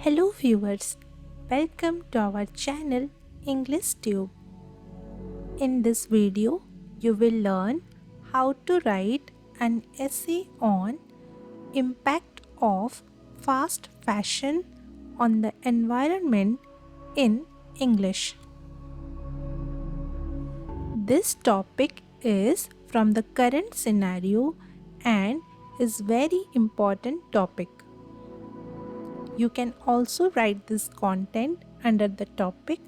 Hello viewers, welcome to our channel English Tube. In this video, you will learn how to write an essay on impact of fast fashion on the environment in English. This topic is from the current scenario and is very important topic. You can also write this content under the topic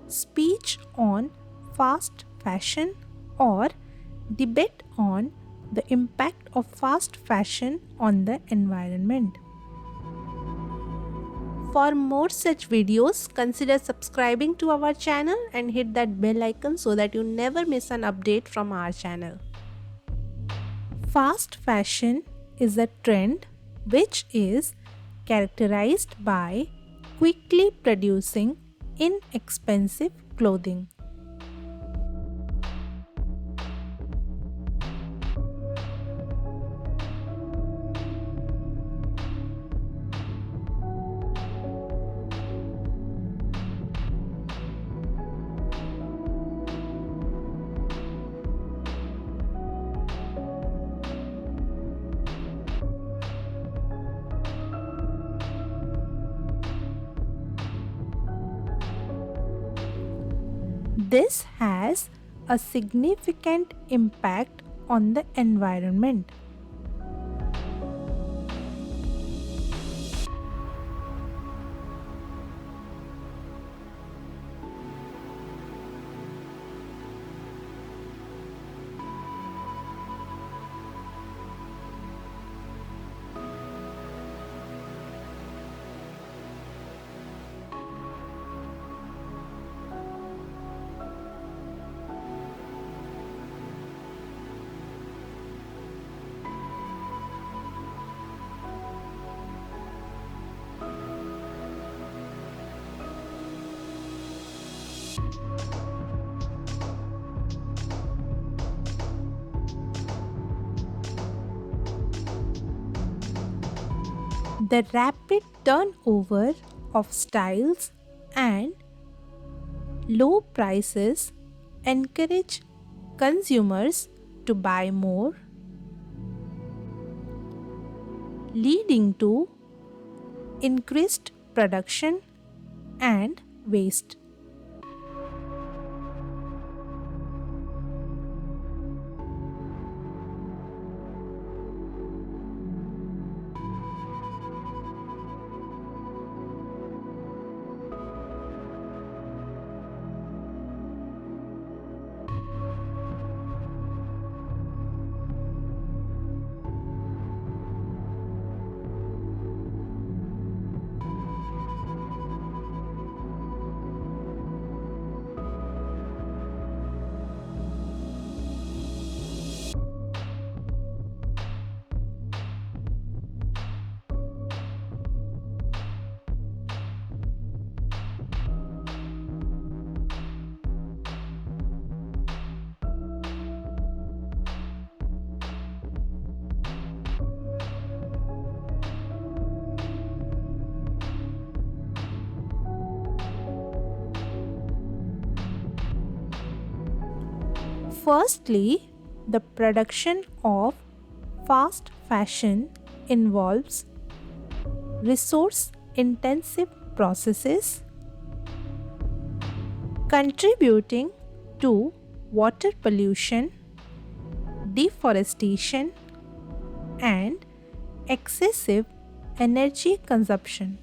Speech on Fast Fashion or Debate on the Impact of Fast Fashion on the Environment. For more such videos, consider subscribing to our channel and hit that bell icon so that you never miss an update from our channel. Fast fashion is a trend which is characterized by quickly producing inexpensive clothing. This has a significant impact on the environment. The rapid turnover of styles and low prices encourage consumers to buy more, leading to increased production and waste. Firstly, the production of fast fashion involves resource intensive processes contributing to water pollution, deforestation, and excessive energy consumption.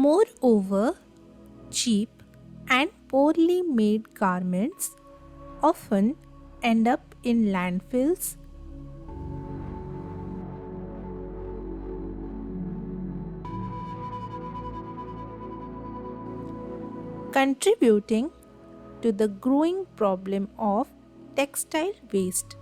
Moreover, cheap and poorly made garments often end up in landfills, contributing to the growing problem of textile waste.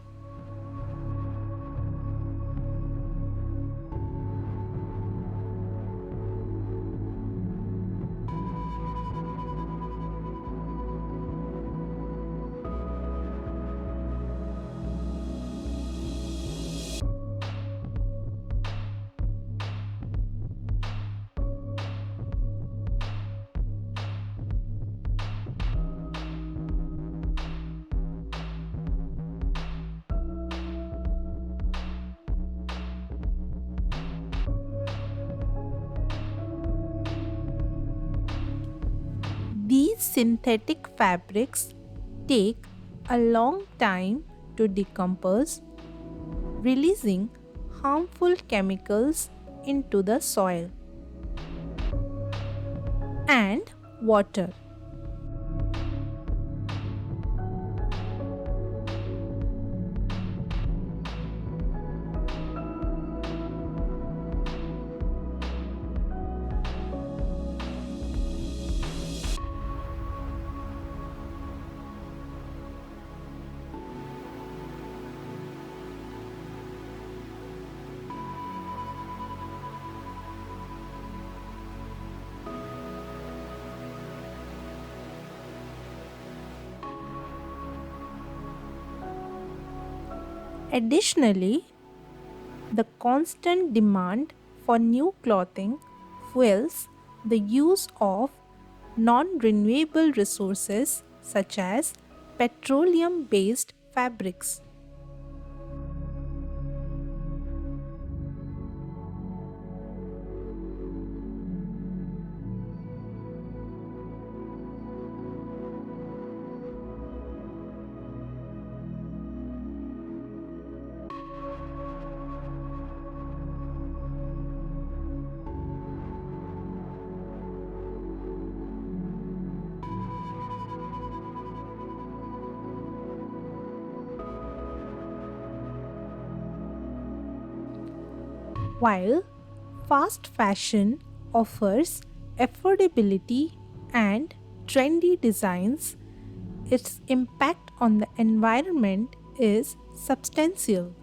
These synthetic fabrics take a long time to decompose, releasing harmful chemicals into the soil and water. Additionally, the constant demand for new clothing fuels the use of non renewable resources such as petroleum based fabrics. While fast fashion offers affordability and trendy designs, its impact on the environment is substantial.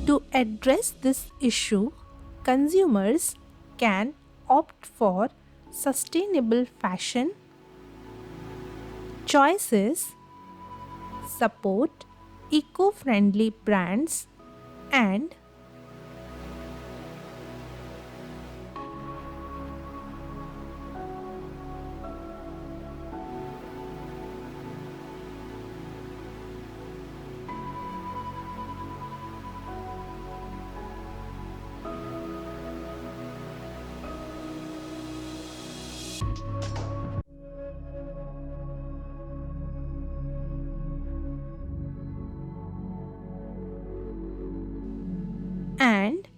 To address this issue, consumers can opt for sustainable fashion choices, support eco friendly brands, and and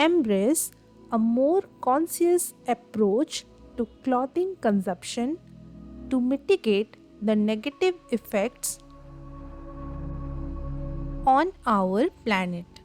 embrace a more conscious approach to clothing consumption to mitigate the negative effects on our planet.